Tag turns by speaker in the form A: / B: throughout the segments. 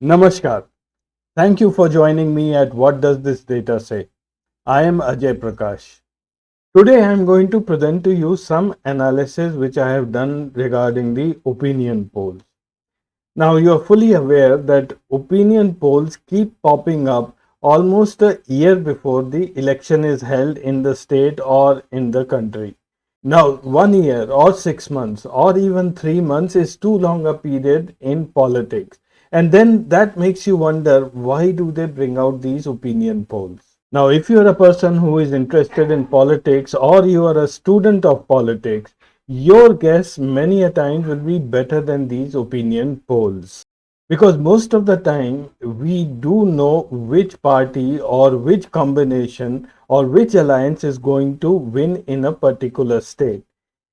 A: Namaskar. Thank you for joining me at What Does This Data Say? I am Ajay Prakash. Today I am going to present to you some analysis which I have done regarding the opinion polls. Now you are fully aware that opinion polls keep popping up almost a year before the election is held in the state or in the country. Now, 1 year or 6 months or even 3 months is too long a period in politics. And then that makes you wonder, why do they bring out these opinion polls? Now, if you are a person who is interested in politics or you are a student of politics, your guess many a times will be better than these opinion polls. Because most of the time, we do know which party or which combination or which alliance is going to win in a particular state.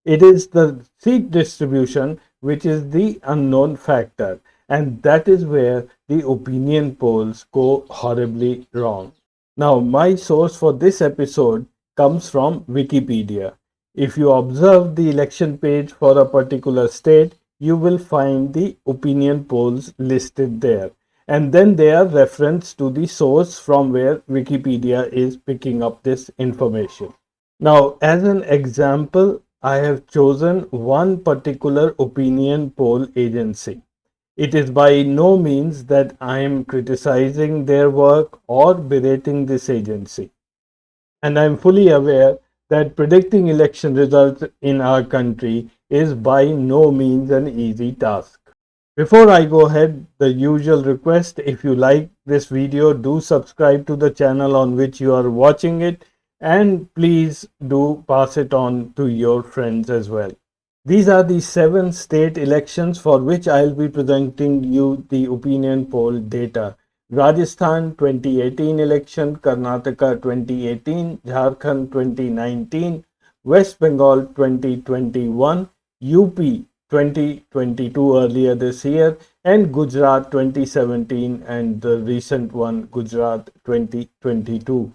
A: It is the seat distribution which is the unknown factor, and that is where the opinion polls go horribly wrong. Now, my source for this episode comes from Wikipedia. If you observe the election page for a particular state, you will find the opinion polls listed there. And then they are referenced to the source from where Wikipedia is picking up this information. Now, as an example, I have chosen one particular opinion poll agency. It is by no means that I am criticizing their work or berating this agency. And I'm fully aware that predicting election results in our country is by no means an easy task. Before I go ahead, the usual request, if you like this video, do subscribe to the channel on which you are watching it, and please do pass it on to your friends as well. These are the 7 state elections for which I'll be presenting you the opinion poll data. Rajasthan 2018 election, Karnataka 2018, Jharkhand 2019, West Bengal 2021, UP 2022 earlier this year, and Gujarat 2017, and the recent one Gujarat 2022.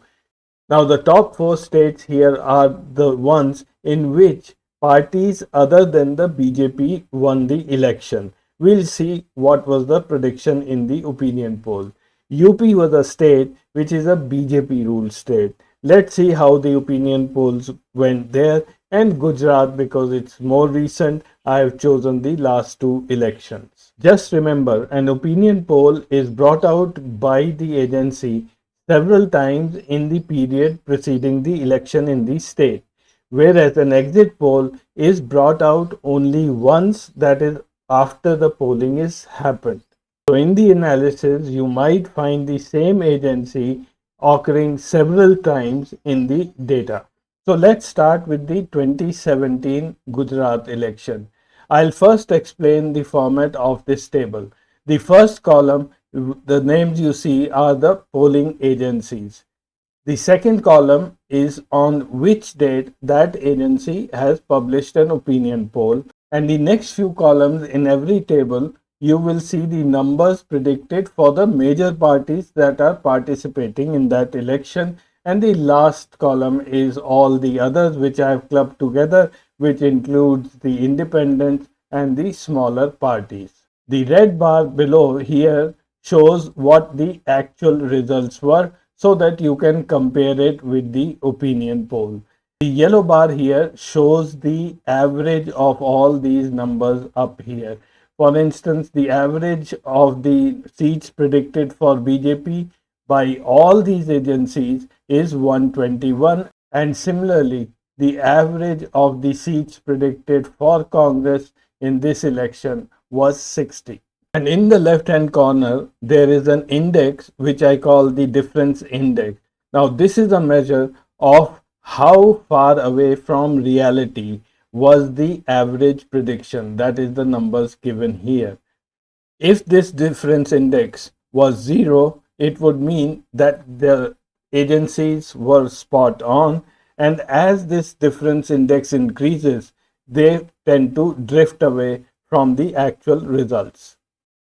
A: Now, the top 4 states here are the ones in which parties other than the BJP won the election. We'll see what was the prediction in the opinion poll. UP was a state which is a BJP ruled state. Let's see how the opinion polls went there. And Gujarat, because it's more recent, I have chosen the last 2 elections. Just remember, an opinion poll is brought out by the agency several times in the period preceding the election in the state, whereas an exit poll is brought out only once, that is after the polling is happened. So in the analysis, you might find the same agency occurring several times in the data. So let's start with the 2017 Gujarat election. I'll first explain the format of this table. The first column, the names you see are the polling agencies. The second column is on which date that agency has published an opinion poll. And the next few columns in every table, you will see the numbers predicted for the major parties that are participating in that election. And the last column is all the others which I have clubbed together, which includes the independents and the smaller parties. The red bar below here shows what the actual results were so that you can compare it with the opinion poll. The yellow bar here shows the average of all these numbers up here. For instance, the average of the seats predicted for BJP by all these agencies is 121, and similarly the average of the seats predicted for Congress in this election was 60. And in the left hand corner there is an index which I call the difference index. Now this is a measure of how far away from reality was the average prediction, that is the numbers given here. If this difference index was 0, it would mean that the agencies were spot on, and as this difference index increases, they tend to drift away from the actual results.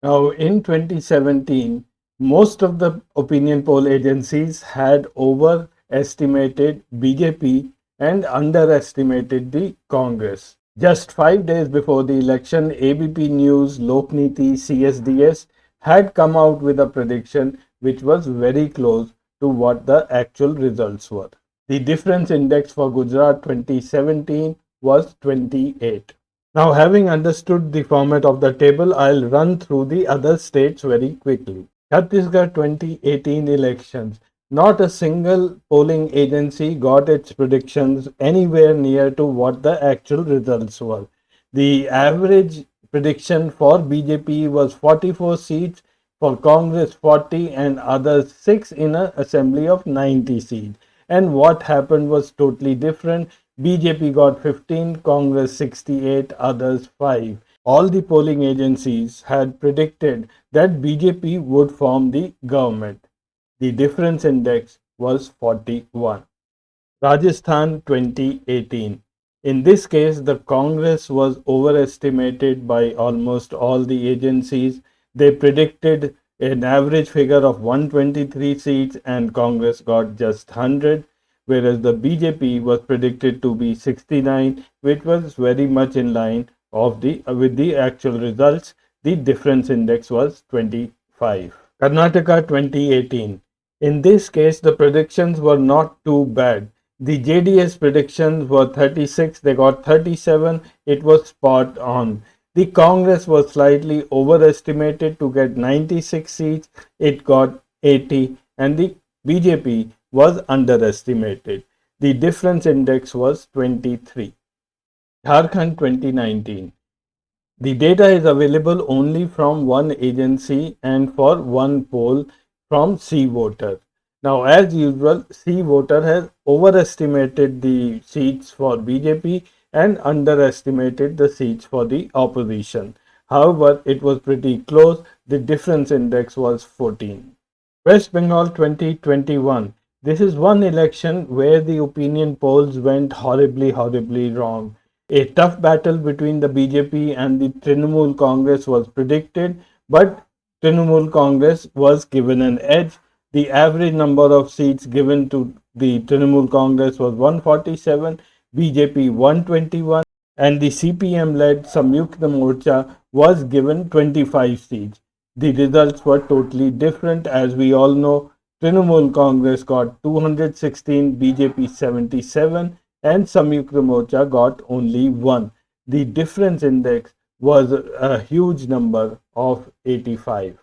A: Now, in 2017, most of the opinion poll agencies had overestimated BJP and underestimated the Congress. Just 5 days before the election, ABP News, Lokniti, CSDS had come out with a prediction which was very close to what the actual results were. The difference index for Gujarat 2017 was 28. Now, having understood the format of the table, I'll run through the other states very quickly. Chhattisgarh 2018 elections. Not a single polling agency got its predictions anywhere near to what the actual results were. The average prediction for BJP was 44 seats, for Congress 40, and others 6 in an assembly of 90 seats. And what happened was totally different. BJP got 15, Congress 68, others 5. All the polling agencies had predicted that BJP would form the government. The difference index was 41. Rajasthan 2018. In this case, the Congress was overestimated by almost all the agencies. They predicted an average figure of 123 seats and Congress got just 100, whereas the BJP was predicted to be 69, which was very much in line with the actual results. The difference index was 25. Karnataka 2018. In this case, the predictions were not too bad. The JDS predictions were 36, they got 37, it was spot on. The Congress was slightly overestimated to get 96 seats, it got 80, and the BJP was underestimated. The difference index was 23. Jharkhand 2019. The data is available only from one agency and for one poll from C Voter. Now, as usual, C Voter has overestimated the seats for BJP and underestimated the seats for the opposition. However, it was pretty close. The difference index was 14. West Bengal 2021. This is one election where the opinion polls went horribly wrong. A tough battle between the BJP and the Trinamool Congress was predicted, but Trinamool Congress was given an edge. The average number of seats given to the Trinamool Congress was 147, BJP 121, and the CPM led Samyukta Morcha was given 25 seats. The results were totally different. As we all know, Trinamool Congress got 216, BJP 77, and Samyukta Morcha got only 1. The difference index was a huge number of 85.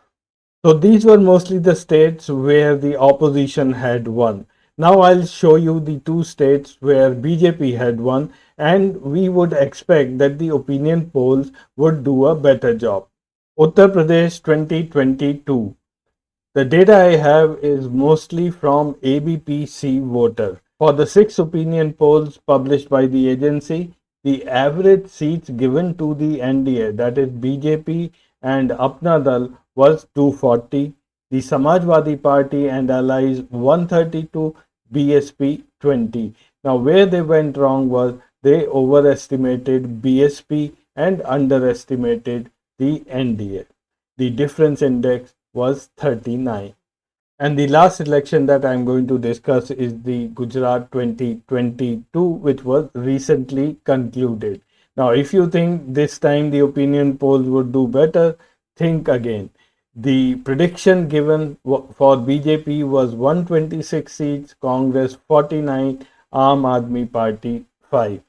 A: So these were mostly the states where the opposition had won. Now I'll show you the two states where BJP had won, and we would expect that the opinion polls would do a better job. Uttar Pradesh 2022. The data I have is mostly from ABP-C Voter. For the 6 opinion polls published by the agency, the average seats given to the NDA, that is BJP and Apna Dal, was 240, the Samajwadi Party and allies 132, BSP 20. Now, where they went wrong was they overestimated BSP and underestimated the NDA. The difference index was 39. And the last election that I'm going to discuss is the Gujarat 2022, which was recently concluded. Now, if you think this time the opinion polls would do better, think again. The prediction given for BJP was 126 seats, Congress 49, Aam Aadmi Party 5.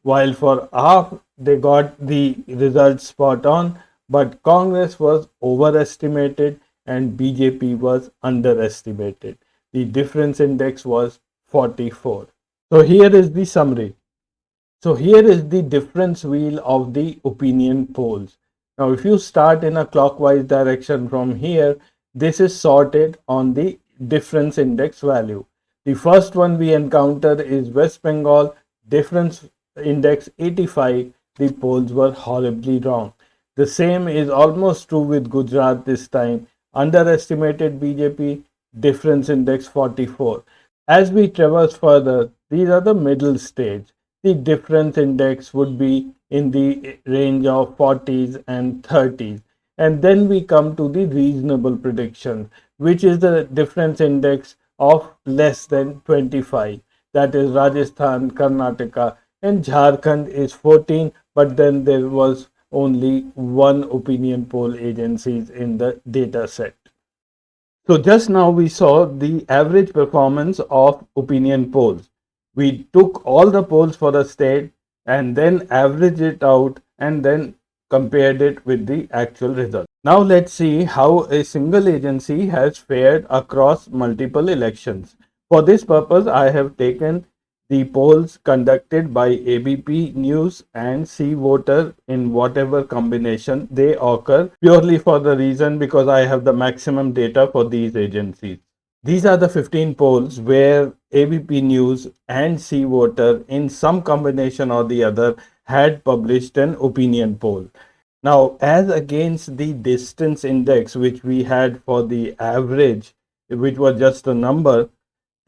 A: While for AAP, they got the results spot on, but Congress was overestimated and BJP was underestimated. The difference index was 44. So here is the summary. So here is the difference wheel of the opinion polls. Now if you start in a clockwise direction from here, this is sorted on the difference index value. The first one we encounter is West Bengal, difference index 85. The polls were horribly wrong. The same is almost true with Gujarat this time. Underestimated BJP, difference index 44. As we traverse further, these are the middle stage. The difference index would be in the range of 40s and 30s. And then we come to the reasonable prediction, which is the difference index of less than 25. That is Rajasthan, Karnataka, and Jharkhand is 14, but then there was only one opinion poll agencies in the data set. So just now we saw the average performance of opinion polls. We took all the polls for the state and then averaged it out and then compared it with the actual result. Now let's see how a single agency has fared across multiple elections. For this purpose, I have taken the polls conducted by ABP News and C Voter in whatever combination they occur, purely for the reason because I have the maximum data for these agencies. These are the 15 polls where ABP News and C Voter, in some combination or the other, had published an opinion poll. Now, as against the distance index, which we had for the average, which was just a number,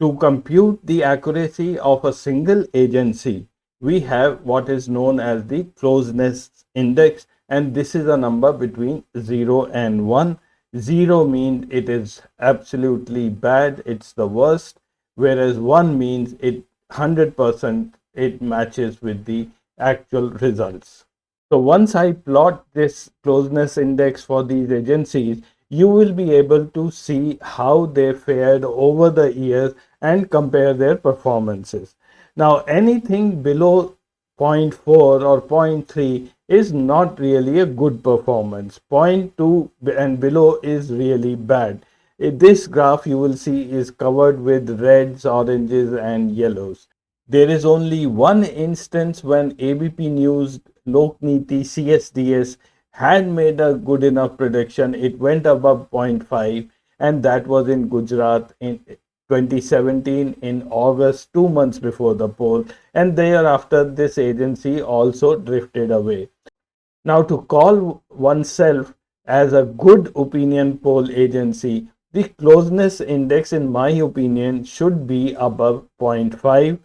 A: to compute the accuracy of a single agency, we have what is known as the closeness index, and this is a number between 0 and 1. 0 means it is absolutely bad, it's the worst, whereas 1 means it 100% it matches with the actual results. So once I plot this closeness index for these agencies, you will be able to see how they fared over the years and compare their performances. Now, anything below zero point 0.4 or zero point 0.3 is not really a good performance. 0.2 and below is really bad. In this graph, you will see is covered with reds, oranges, and yellows. There is only one instance when ABP News Lokniti CSDS had made a good enough prediction. It went above 0.5, and that was in Gujarat in 2017 in August, 2 months before the poll, and thereafter this agency also drifted away. Now, to call oneself as a good opinion poll agency, the closeness index, in my opinion, should be above 0.5.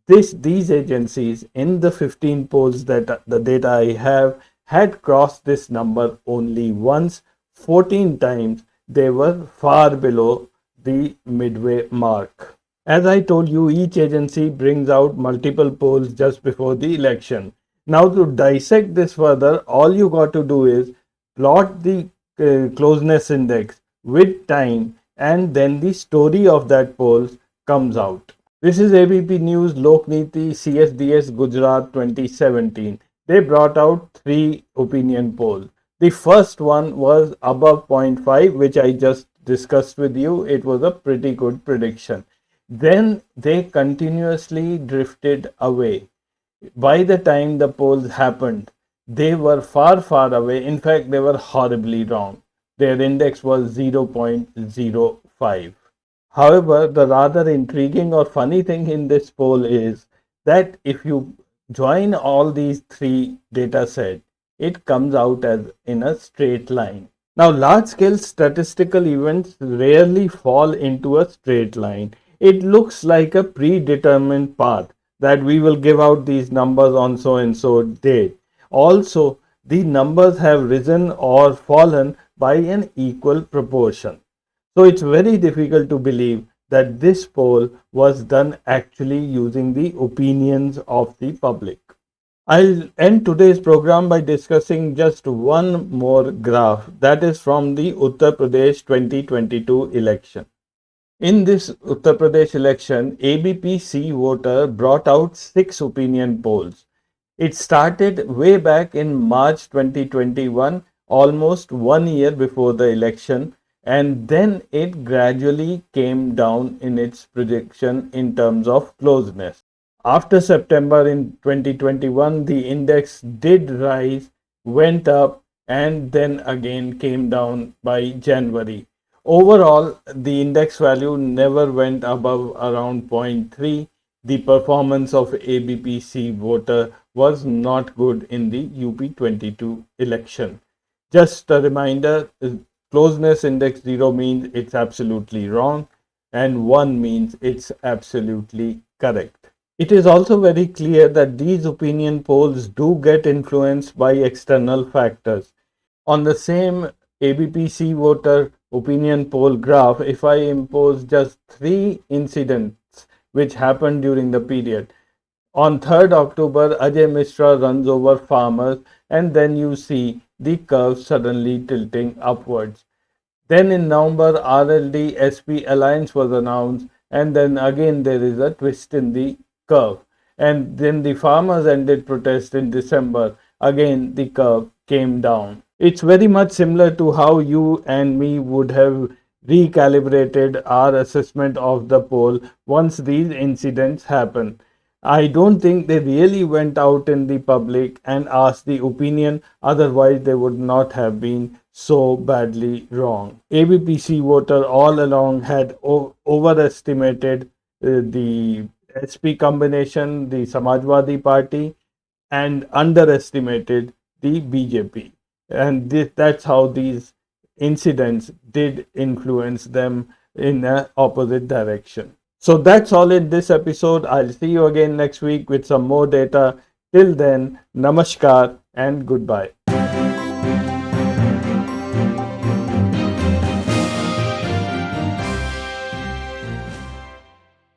A: These agencies in the 15 polls that the data I have had crossed this number only once. 14 times they were far below the midway mark. As I told you, each agency brings out multiple polls just before the election. Now, to dissect this further, all you got to do is plot the closeness index with time, and then the story of that poll comes out. This is ABP News Lokniti CSDS Gujarat 2017. They brought out 3 opinion polls. The first one was above 0 0.5, which I just discussed with you. It was a pretty good prediction. Then they continuously drifted away. By the time the polls happened, they were far, far away. In fact, they were horribly wrong. Their index was 0.05. However, the rather intriguing or funny thing in this poll is that if you join all these 3 data sets, it comes out as in a straight line. Now, large scale statistical events rarely fall into a straight line. It looks like a predetermined path that we will give out these numbers on so and so date. Also, the numbers have risen or fallen by an equal proportion. So it's very difficult to believe that this poll was done actually using the opinions of the public. I'll end today's program by discussing just one more graph that is from the Uttar Pradesh 2022 election. In this Uttar Pradesh election, ABP-C Voter brought out 6 opinion polls. It started way back in March 2021, almost 1 year before the election, and then it gradually came down in its prediction in terms of closeness. After September in 2021, the index did rise, went up, and then again came down by January. Overall, the index value never went above around 0 0.3. The performance of ABP-C Voter was not good in the UP22 election. Just a reminder, closeness index 0 means it's absolutely wrong, and 1 means it's absolutely correct. It is also very clear that these opinion polls do get influenced by external factors. On the same ABP-C Voter opinion poll graph, if I impose just 3 incidents which happened during the period, On 3rd October, Ajay Mishra runs over farmers, and then you see the curve suddenly tilting upwards. Then in November, RLD SP alliance was announced, and then again there is a twist in the curve. And then the farmers ended protest in December. Again, the curve came down. It's very much similar to how you and me would have recalibrated our assessment of the poll once these incidents happen. I don't think they really went out in the public and asked the opinion, otherwise, they would not have been so badly wrong. ABPC voter all along had overestimated the SP combination, the Samajwadi Party, and underestimated the BJP. And that's how these incidents did influence them in an opposite direction. So that's all in this episode. I'll see you again next week with some more data. Till then, namaskar and goodbye.